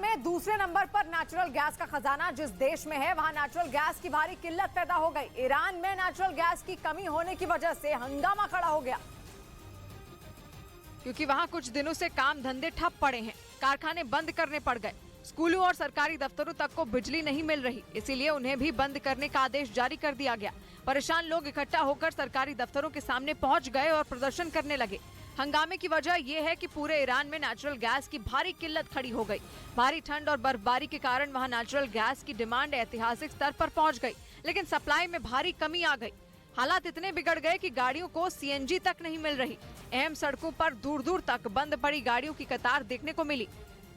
में दूसरे नंबर पर नेचुरल गैस का खजाना जिस देश में है, वहां नेचुरल गैस की भारी किल्लत पैदा हो गई। ईरान में नेचुरल गैस की कमी होने की वजह से हंगामा खड़ा हो गया, क्योंकि वहां कुछ दिनों से काम धंधे ठप पड़े हैं, कारखाने बंद करने पड़ गए, स्कूलों और सरकारी दफ्तरों तक को बिजली नहीं मिल रही, इसीलिए उन्हें भी बंद करने का आदेश जारी कर दिया गया। परेशान लोग इकट्ठा होकर सरकारी दफ्तरों के सामने पहुंच गए और प्रदर्शन करने लगे। हंगामे की वजह यह है कि पूरे ईरान में नेचुरल गैस की भारी किल्लत खड़ी हो गई। भारी ठंड और बर्फबारी के कारण वहां नेचुरल गैस की डिमांड ऐतिहासिक स्तर पर पहुंच गई, लेकिन सप्लाई में भारी कमी आ गई। हालात इतने बिगड़ गए कि गाड़ियों को सीएनजी तक नहीं मिल रही। अहम सड़कों पर दूर दूर तक बंद पड़ी गाड़ियों की कतार देखने को मिली।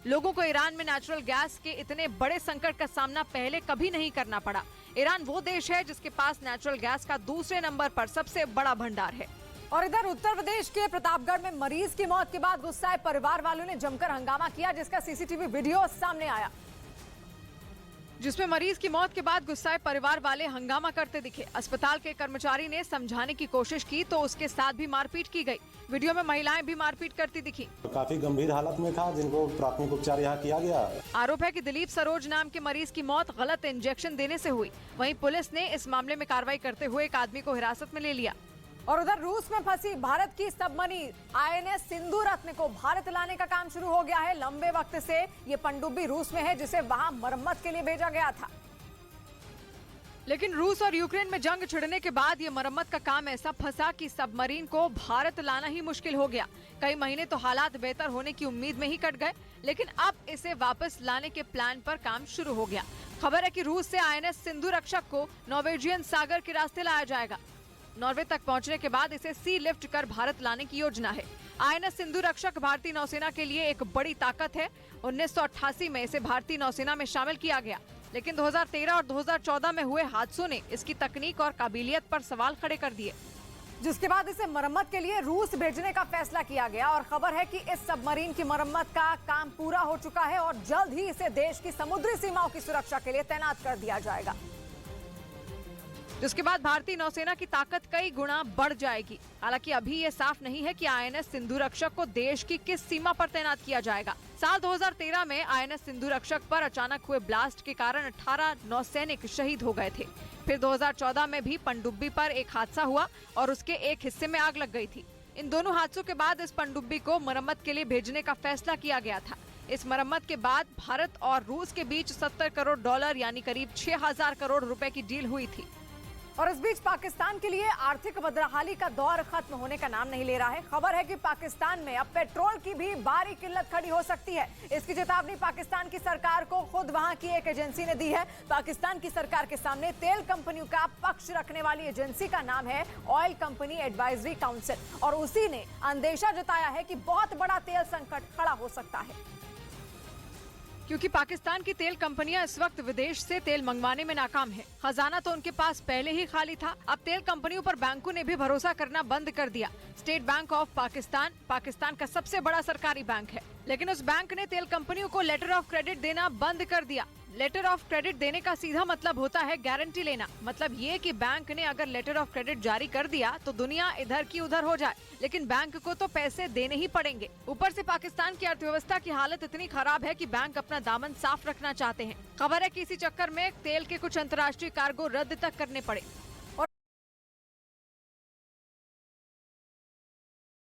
लोगों को ईरान में नेचुरल गैस के इतने बड़े संकट का सामना पहले कभी नहीं करना पड़ा। ईरान वो देश है जिसके पास नेचुरल गैस का दूसरे नंबर पर सबसे बड़ा भंडार है। और इधर उत्तर प्रदेश के प्रतापगढ़ में मरीज की मौत के बाद गुस्साए परिवार वालों ने जमकर हंगामा किया, जिसका सीसीटीवी वीडियो सामने आया, जिसमें मरीज की मौत के बाद गुस्साए परिवार वाले हंगामा करते दिखे। अस्पताल के कर्मचारी ने समझाने की कोशिश की तो उसके साथ भी मारपीट की गई। वीडियो में महिलाएं भी मारपीट करती दिखी। काफी गंभीर हालत में था, जिनको प्राथमिक उपचार यहाँ किया गया। आरोप है कि दिलीप सरोज नाम के मरीज की मौत गलत इंजेक्शन देने से हुई। वहीं पुलिस ने इस मामले में कार्रवाई करते हुए एक आदमी को हिरासत में ले लिया। और उधर रूस में फंसी भारत की सबमरीन आईएनएस सिंधु रत्न को भारत लाने का काम शुरू हो गया है। लंबे वक्त से ये पनडुब्बी रूस में है, जिसे वहां मरम्मत के लिए भेजा गया था, लेकिन रूस और यूक्रेन में जंग छिड़ने के बाद ये मरम्मत का काम ऐसा फंसा कि सबमरीन को भारत लाना ही मुश्किल हो गया। कई महीने तो हालात बेहतर होने की उम्मीद में ही कट गए, लेकिन अब इसे वापस लाने के प्लान पर काम शुरू हो गया। खबर है कि रूस से आईएनएस सिंधु रक्षक को नॉर्वेजियन सागर के रास्ते लाया जाएगा। नॉर्वे तक पहुंचने के बाद इसे सी लिफ्ट कर भारत लाने की योजना है। आईएनएस सिंधु रक्षक भारतीय नौसेना के लिए एक बड़ी ताकत है। 1988 में इसे भारतीय नौसेना में शामिल किया गया, लेकिन 2013 और 2014 में हुए हादसों ने इसकी तकनीक और काबिलियत पर सवाल खड़े कर दिए, जिसके बाद इसे मरम्मत के लिए रूस भेजने का फैसला किया गया। और खबर है कि इस सबमरीन की मरम्मत का काम पूरा हो चुका है और जल्द ही इसे देश की समुद्री सीमाओं की सुरक्षा के लिए तैनात कर दिया जाएगा, जिसके बाद भारतीय नौसेना की ताकत कई गुना बढ़ जाएगी। हालांकि अभी ये साफ नहीं है कि आईएनएस सिंधु रक्षक को देश की किस सीमा पर तैनात किया जाएगा। साल 2013 में आईएनएस सिंधु रक्षक पर अचानक हुए ब्लास्ट के कारण 18 नौसैनिक शहीद हो गए थे। फिर 2014 में भी पनडुब्बी पर एक हादसा हुआ और उसके एक हिस्से में आग लग गई थी। इन दोनों हादसों के बाद इस पनडुब्बी को मरम्मत के लिए भेजने का फैसला किया गया था। इस मरम्मत के बाद भारत और रूस के बीच $70 करोड़ यानी करीब 6000 करोड़ रुपए की डील हुई थी। और इस बीच पाकिस्तान के लिए आर्थिक बदहाली का दौर खत्म होने का नाम नहीं ले रहा है। खबर है कि पाकिस्तान में अब पेट्रोल की भी भारी किल्लत खड़ी हो सकती है। इसकी चेतावनी पाकिस्तान की सरकार को खुद वहां की एक एजेंसी ने दी है। पाकिस्तान की सरकार के सामने तेल कंपनियों का पक्ष रखने वाली एजेंसी का नाम है ऑयल कंपनी एडवाइजरी काउंसिल, और उसी ने अंदेशा जताया है कि बहुत बड़ा तेल संकट खड़ा हो सकता है, क्योंकि पाकिस्तान की तेल कंपनियां इस वक्त विदेश से तेल मंगवाने में नाकाम हैं। खजाना तो उनके पास पहले ही खाली था। अब तेल कंपनियों पर बैंकों ने भी भरोसा करना बंद कर दिया। स्टेट बैंक ऑफ पाकिस्तान का सबसे बड़ा सरकारी बैंक है, लेकिन उस बैंक ने तेल कंपनियों को लेटर ऑफ क्रेडिट देना बंद कर दिया। लेटर ऑफ क्रेडिट देने का सीधा मतलब होता है गारंटी लेना। मतलब ये कि बैंक ने अगर लेटर ऑफ क्रेडिट जारी कर दिया तो दुनिया इधर की उधर हो जाए, लेकिन बैंक को तो पैसे देने ही पड़ेंगे। ऊपर से पाकिस्तान की अर्थव्यवस्था की हालत इतनी खराब है कि बैंक अपना दामन साफ रखना चाहते हैं। खबर है कि इसी चक्कर में तेल के कुछ अंतर्राष्ट्रीय कार्गो रद्द तक करने पड़े।